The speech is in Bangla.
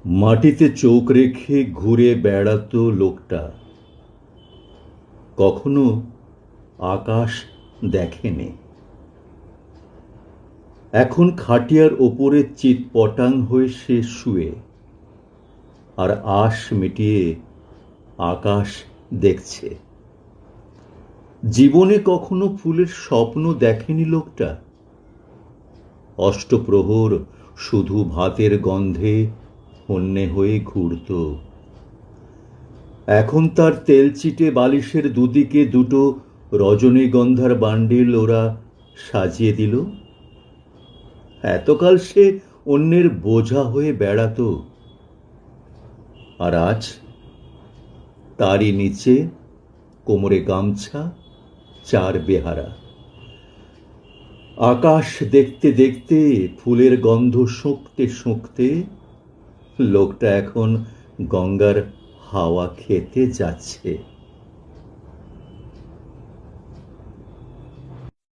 মাটিতে চোখ রেখে ঘুরে বেড়াতো লোকটা, কখনো আকাশ দেখেনি। এখন খাটিয়ার ওপরে চিৎপটাং হয়ে সে শুয়ে, আর আশ মিটিয়ে আকাশ দেখছে। জীবনে কখনো ফুলের স্বপ্ন দেখেনি লোকটা। অষ্টপ্রহর শুধু ভাতের গন্ধে হন্যে হয়ে ঘুরত। এখন তার তেলচিটে বালিশের দুদিকে দুটো রজনীগন্ধার বান্ডিল ওরা সাজিয়ে দিল। এতকাল সে অন্যের বোঝা হয়ে বেড়াতো, আর আজ তারই নিচে কোমরে গামছা, চার বেহারা। আকাশ দেখতে দেখতে, ফুলের গন্ধ শুঁকতে শুঁকতে লোকটা এখন গঙ্গার হাওয়া খেতে যাচ্ছে।